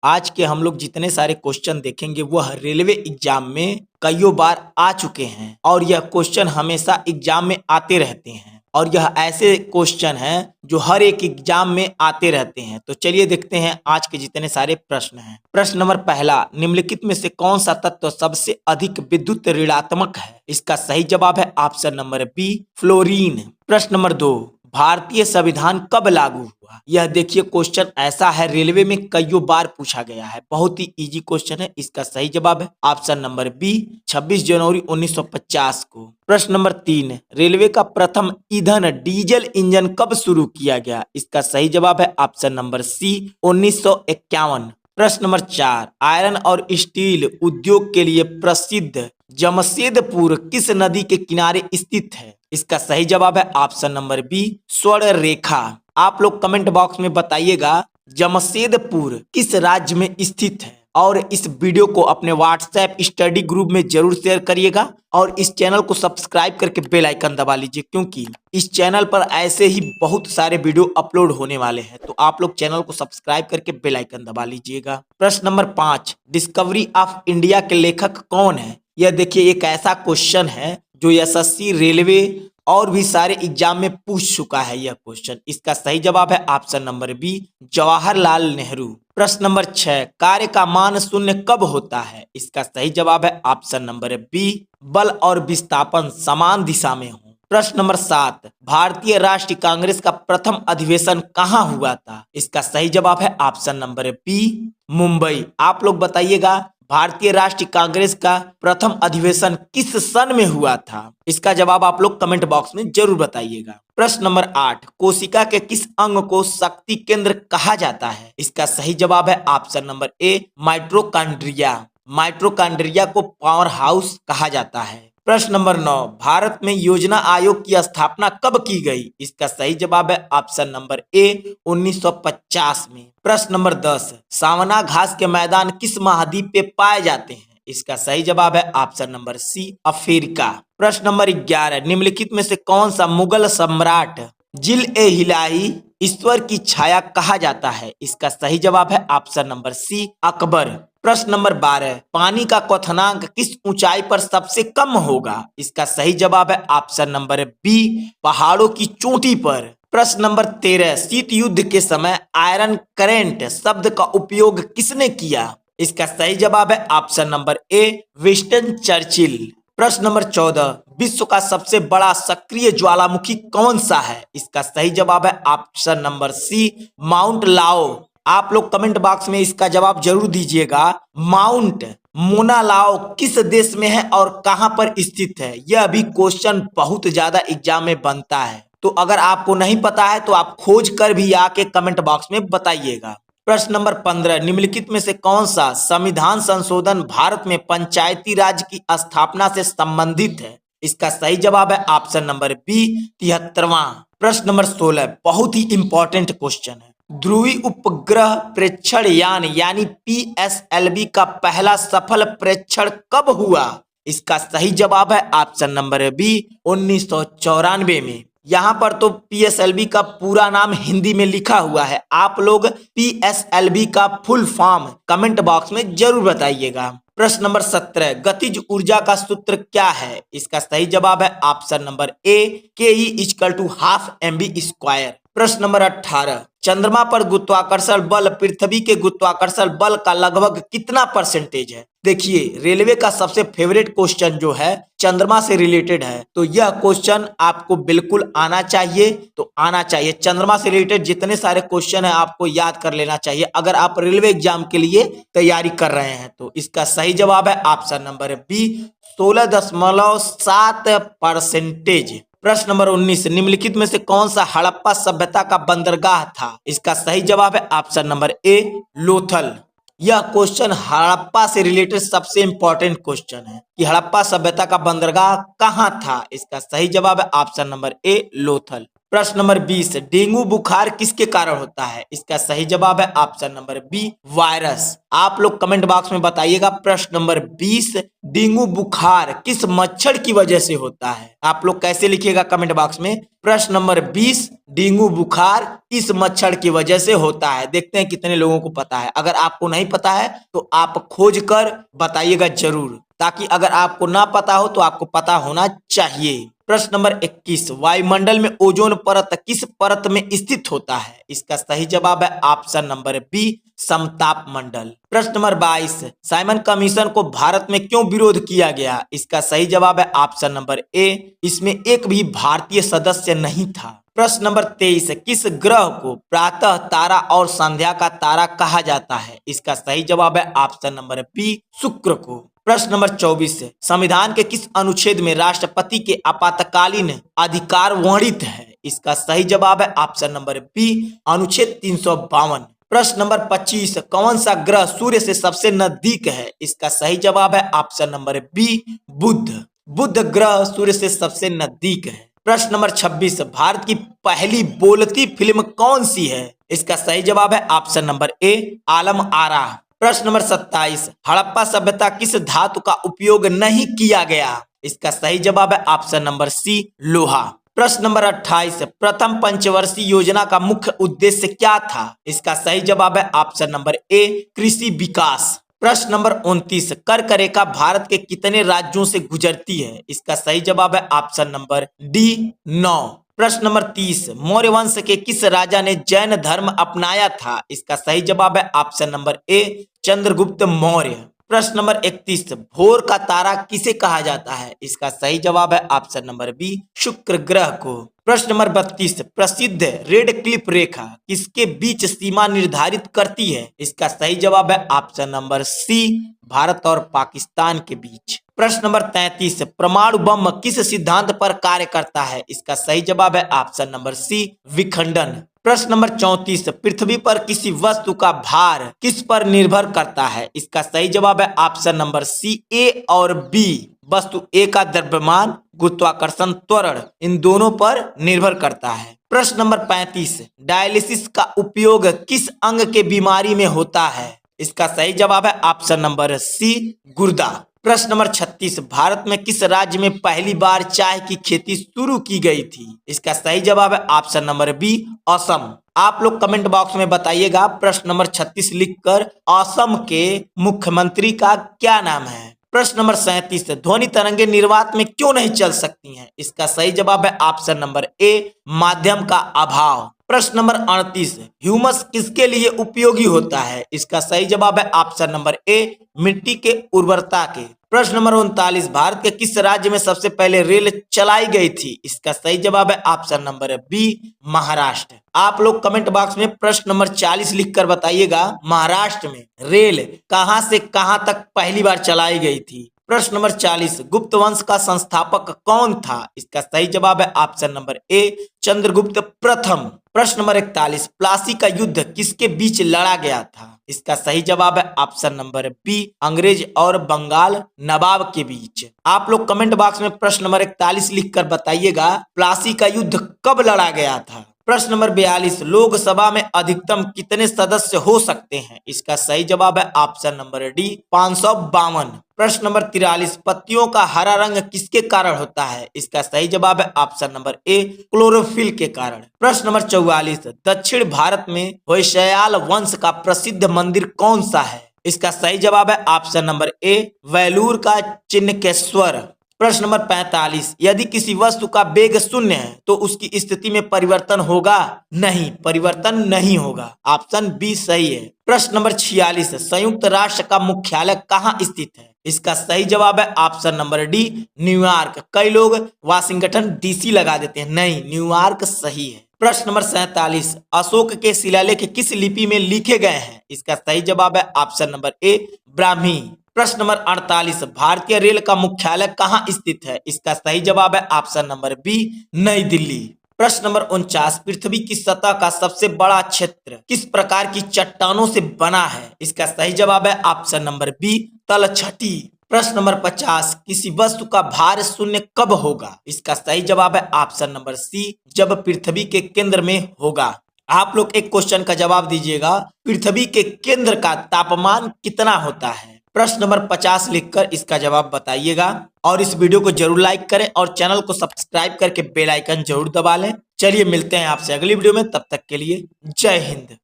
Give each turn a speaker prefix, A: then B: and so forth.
A: आज के हम लोग जितने सारे क्वेश्चन देखेंगे वह रेलवे एग्जाम में कईयों बार आ चुके हैं और यह क्वेश्चन हमेशा एग्जाम में आते रहते हैं और यह ऐसे क्वेश्चन हैं जो हर एक एग्जाम में आते रहते हैं। तो चलिए देखते हैं आज के जितने सारे प्रश्न हैं। प्रश्न नंबर पहला, निम्नलिखित में से कौन सा तत्व सबसे अधिक विद्युत ऋणात्मक है? इसका सही जवाब है ऑप्शन नंबर बी, फ्लोरीन। प्रश्न नंबर 2, भारतीय संविधान कब लागू हुआ? यह देखिए क्वेश्चन ऐसा है, रेलवे में कईयों बार पूछा गया है, बहुत ही इजी क्वेश्चन है। इसका सही जवाब है ऑप्शन नंबर बी, 26 जनवरी 1950 को। प्रश्न नंबर 3, रेलवे का प्रथम ईंधन डीजल इंजन कब शुरू किया गया? इसका सही जवाब है ऑप्शन नंबर सी, 1951। प्रश्न नंबर 4, आयरन और स्टील उद्योग के लिए प्रसिद्ध जमशेदपुर किस नदी के किनारे स्थित है? इसका सही जवाब है ऑप्शन नंबर बी, स्वर्ण रेखा। आप लोग कमेंट बॉक्स में बताइएगा जमशेदपुर किस राज्य में स्थित है और इस वीडियो को अपने व्हाट्सएप स्टडी ग्रुप में जरूर शेयर करिएगा और इस चैनल को सब्सक्राइब करके बेल आइकन दबा लीजिए, क्योंकि इस चैनल पर ऐसे ही बहुत सारे वीडियो अपलोड होने वाले हैं। तो आप लोग चैनल को सब्सक्राइब करके बेल आइकन दबा लीजिएगा। प्रश्न नंबर 5, डिस्कवरी ऑफ इंडिया के लेखक कौन है? यह देखिए एक ऐसा क्वेश्चन है जो एसएससी, रेलवे और भी सारे एग्जाम में पूछ चुका है यह क्वेश्चन। इसका सही जवाब है option number B, Jawaharlal Nehru. प्रश्न नंबर 6, कार्य का मान शून्य कब होता है? इसका सही जवाब है ऑप्शन नंबर बी, बल और विस्थापन समान दिशा में हो। प्रश्न नंबर 7, भारतीय राष्ट्रीय कांग्रेस का प्रथम अधिवेशन कहाँ हुआ था? इसका सही जवाब है ऑप्शन नंबर बी, मुंबई। आप लोग बताइएगा भारतीय राष्ट्रीय कांग्रेस का प्रथम अधिवेशन किस सन में हुआ था? इसका जवाब आप लोग कमेंट बॉक्स में जरूर बताइएगा। प्रश्न नंबर 8, कोशिका के किस अंग को शक्ति केंद्र कहा जाता है? इसका सही जवाब है option number A, mitochondria. Mitochondria को पावर हाउस कहा जाता है। प्रश्न नंबर 9, भारत में योजना आयोग की स्थापना कब की गई? इसका सही जवाब है ऑप्शन नंबर ए, 1950 में। प्रश्न नंबर 10, सावना घास के मैदान किस महाद्वीप पे पाए जाते हैं? इसका सही जवाब है ऑप्शन नंबर सी, अफ्रीका। प्रश्न नंबर 11, निम्नलिखित में से कौन सा मुगल सम्राट जिल-ए-हिलाही ईश्वर की छाया कहा जाता है? इसका सही जवाब है ऑप्शन नंबर सी, अकबर। प्रश्न नंबर 12, पानी का क्वथनांक किस ऊंचाई पर सबसे कम होगा? इसका सही जवाब है ऑप्शन नंबर बी, पहाड़ों की चोटी पर। प्रश्न नंबर 13, शीत युद्ध के समय आयरन करेंट शब्द का उपयोग किसने किया? इसका सही जवाब है option number A, Winston Churchill. प्रश्न नंबर 14, विश्व का सबसे बड़ा सक्रिय ज्वालामुखी कौन सा है? इसका सही जवाब है ऑप्शन नंबर सी, माउंट लाओ। आप लोग कमेंट बॉक्स में इसका जवाब जरूर दीजिएगा। माउंट मोना लाओ किस देश में है और कहां पर स्थित है? यह भी क्वेश्चन बहुत ज्यादा एग्जाम में बनता है, तो अगर आपको नहीं पता है तो आप खोज कर भी आके कमेंट बॉक्स में बताइएगा। प्रश्न नंबर 15, निम्नलिखित में से कौन सा संविधान संशोधन भारत में पंचायती राज की स्थापना से संबंधित है? इसका सही जवाब है ऑप्शन नंबर बी, 73वां। प्रश्न नंबर 16, बहुत ही इंपॉर्टेंट क्वेश्चन है, ध्रुवीय उपग्रह प्रेक्षण यान यानी पीएसएलवी का पहला सफल प्रेक्षण कब हुआ? इसका सही जवाब है ऑप्शन नंबर बी, 1994 में। यहाँ पर तो पीएसएलवी का पूरा नाम हिंदी में लिखा हुआ है, आप लोग पीएसएलवी का फुल फॉर्म कमेंट बॉक्स में जरूर बताइएगा। प्रश्न नंबर 17, गतिज ऊर्जा का सूत्र क्या है? इसका सही जवाब है ऑप्शन नंबर ए, ke=12mv²। प्रश्न नंबर 18, चंद्रमा पर गुरुत्वाकर्षण बल पृथ्वी के गुरुत्वाकर्षण बल का लगभग कितना परसेंटेज है? देखिए रेलवे का सबसे फेवरेट क्वेश्चन जो है चंद्रमा से रिलेटेड है, तो यह क्वेश्चन आपको बिल्कुल आना चाहिए। तो आना चाहिए, चंद्रमा से रिलेटेड जितने सारे क्वेश्चन है आपको याद कर लेना चाहिए अगर आप रेलवे एग्जाम के लिए तैयारी कर रहे हैं। तो इसका सही जवाब है ऑप्शन नंबर बी, 16.7%। प्रश्न नंबर 19, निम्नलिखित में से कौन सा हड़प्पा सभ्यता का बंदरगाह था? इसका सही जवाब है ऑप्शन नंबर ए, लोथल। यह क्वेश्चन हड़प्पा से रिलेटेड सबसे इंपॉर्टेंट क्वेश्चन है कि हड़प्पा सभ्यता का बंदरगाह कहाँ था? इसका सही जवाब है ऑप्शन नंबर ए, लोथल। प्रश्न नंबर 20, डेंगू बुखार किसके कारण होता है? इसका सही जवाब है ऑप्शन नंबर बी, वायरस। आप लोग कमेंट बॉक्स में बताइएगा प्रश्न नंबर 20, डेंगू बुखार किस मच्छर की वजह से होता है? आप लोग कैसे लिखिएगा कमेंट बॉक्स में, प्रश्न नंबर 20, डेंगू बुखार इस मच्छर की वजह से होता है। देखते हैं कितने लोगों को पता है। अगर आपको नहीं पता है तो आप खोज कर बताइएगा जरूर, ताकि अगर आपको ना पता हो तो आपको पता होना चाहिए। प्रश्न नंबर 21, वायुमंडल में ओजोन परत किस परत में स्थित होता है? इसका सही जवाब है ऑप्शन नंबर बी, समताप मंडल। प्रश्न नंबर 22, साइमन कमीशन को भारत में क्यों विरोध किया गया? इसका सही जवाब है ऑप्शन नंबर ए, इसमें एक भी भारतीय सदस्य नहीं था। प्रश्न नंबर 23, किस ग्रह को प्रातः तारा और संध्या का तारा कहा जाता है? इसका सही जवाब है ऑप्शन नंबर बी, शुक्र को। प्रश्न नंबर 24, संविधान के किस अनुच्छेद में राष्ट्रपति के आपातकालीन अधिकार वर्णित है? इसका सही जवाब है ऑप्शन नंबर बी, अनुच्छेद 352। प्रश्न नंबर 25, कौन सा ग्रह सूर्य से सबसे नजदीक है? इसका सही जवाब है ऑप्शन नंबर बी, बुध। बुध ग्रह सूर्य से सबसे नजदीक है। प्रश्न नंबर 26, भारत की पहली बोलती फिल्म कौन सी है? इसका सही जवाब है option number A, Alam Ara. प्रश्न नंबर 27, हड़प्पा सभ्यता किस धातु का उपयोग नहीं किया गया? इसका सही जवाब है ऑप्शन नंबर सी, लोहा। प्रश्न नंबर 28, प्रथम पंचवर्षीय योजना का मुख्य उद्देश्य क्या था? इसका सही जवाब है ऑप्शन नंबर ए, कृषि विकास। प्रश्न नंबर 29, कर्क रेखा भारत के कितने राज्यों से गुजरती है? इसका सही जवाब है ऑप्शन नंबर डी, 9। प्रश्न नंबर 30, मौर्य वंश के किस राजा ने जैन धर्म अपनाया था? इसका सही जवाब है option number A, Chandragupta Maurya. प्रश्न नंबर 31, भोर का तारा किसे कहा जाता है? इसका सही जवाब है ऑप्शन नंबर बी, शुक्र ग्रह को। प्रश्न नंबर 32, प्रसिद्ध रेड क्लिफ रेखा किसके बीच सीमा निर्धारित करती है? इसका सही जवाब है ऑप्शन नंबर सी, भारत और पाकिस्तान के बीच। प्रश्न नंबर 33, परमाणु बम किस सिद्धांत पर कार्य करता है? इसका सही जवाब है ऑप्शन नंबर सी, विखंडन। प्रश्न नंबर 34, पृथ्वी पर किसी वस्तु का भार किस पर निर्भर करता है? इसका सही जवाब है ऑप्शन नंबर सी, ए और बी। वस्तु ए का द्रव्यमान, गुरुत्वाकर्षण, त्वरण, इन दोनों पर निर्भर करता है। प्रश्न नंबर 35, डायलिसिस का उपयोग किस अंग के बीमारी में होता है? इसका सही जवाब है ऑप्शन नंबर सी, गुर्दा। प्रश्न नंबर 36, भारत में किस राज्य में पहली बार चाय की खेती शुरू की गई थी? इसका सही जवाब है ऑप्शन नंबर बी, असम। आप लोग कमेंट बॉक्स में बताइएगा प्रश्न नंबर 36 लिखकर असम के मुख्यमंत्री का क्या नाम है? प्रश्न नंबर 37, ध्वनि तरंगे निर्वात में क्यों नहीं चल सकती हैं? इसका सही जवाब है ऑप्शन नंबर ए, माध्यम का अभाव। प्रश्न नंबर 38, ह्यूमस किसके लिए उपयोगी होता है? इसका सही जवाब है ऑप्शन नंबर ए, मिट्टी के उर्वरता के। प्रश्न नंबर 39, भारत के किस राज्य में सबसे पहले रेल चलाई गई थी? इसका सही जवाब है ऑप्शन नंबर बी, महाराष्ट्र। आप लोग कमेंट बॉक्स में प्रश्न नंबर 40 लिखकर बताइएगा महाराष्ट्र में रेल कहां से कहां तक पहली बार चलाई गई थी? प्रश्न नंबर 40, गुप्त वंश का संस्थापक कौन था? इसका सही जवाब है ऑप्शन नंबर ए, चंद्रगुप्त प्रथम। प्रश्न नंबर 41, प्लासी का युद्ध किसके बीच लड़ा गया था? इसका सही जवाब है ऑप्शन नंबर बी, अंग्रेज और बंगाल नवाब के बीच। आप लोग कमेंट बॉक्स में प्रश्न नंबर 41 लिखकर बताइएगा प्लासी का युद्ध कब लड़ा गया था? प्रश्न नंबर 42, लोकसभा में अधिकतम कितने सदस्य हो सकते हैं? इसका सही जवाब है ऑप्शन नंबर डी, 552। प्रश्न नंबर 43, पत्तियों का हरा रंग किसके कारण होता है? इसका सही जवाब है ऑप्शन नंबर ए, क्लोरोफिल के कारण। प्रश्न नंबर 44, दक्षिण भारत में होयसला वंश का प्रसिद्ध मंदिर कौन सा है? इसका सही जवाब है ऑप्शन नंबर ए, वेलूर का चिन्नकेश्वर। प्रश्न नंबर 45, यदि किसी वस्तु का वेग शून्य है तो उसकी स्थिति में परिवर्तन होगा? नहीं, परिवर्तन नहीं होगा। ऑप्शन बी सही है। प्रश्न नंबर 46, संयुक्त राष्ट्र का मुख्यालय कहाँ स्थित है? इसका सही जवाब है ऑप्शन नंबर डी, न्यूयॉर्क। कई लोग वाशिंगटन डीसी लगा देते हैं, नहीं, न्यूयॉर्क सही है। प्रश्न नंबर 47, अशोक के शिलालेख किस लिपि में लिखे गए हैं? इसका सही जवाब है ऑप्शन नंबर ए, ब्राह्मी। प्रश्न नंबर 48, भारतीय रेल का मुख्यालय कहाँ स्थित है? इसका सही जवाब है ऑप्शन नंबर बी, नई दिल्ली। प्रश्न नंबर 49, पृथ्वी की सतह का सबसे बड़ा क्षेत्र किस प्रकार की चट्टानों से बना है? इसका सही जवाब है ऑप्शन नंबर बी, तलछटी। प्रश्न नंबर 50, किसी वस्तु का भार शून्य कब होगा? इसका सही जवाब है ऑप्शन नंबर सी, जब पृथ्वी के केंद्र में होगा। आप लोग एक क्वेश्चन का जवाब दीजिएगा, पृथ्वी के केंद्र का तापमान कितना होता है? प्रश्न नंबर 50 लिखकर इसका जवाब बताइएगा और इस वीडियो को जरूर लाइक करें और चैनल को सब्सक्राइब करके बेल आइकन जरूर दबा लें। चलिए मिलते हैं आपसे अगली वीडियो में, तब तक के लिए जय हिंद।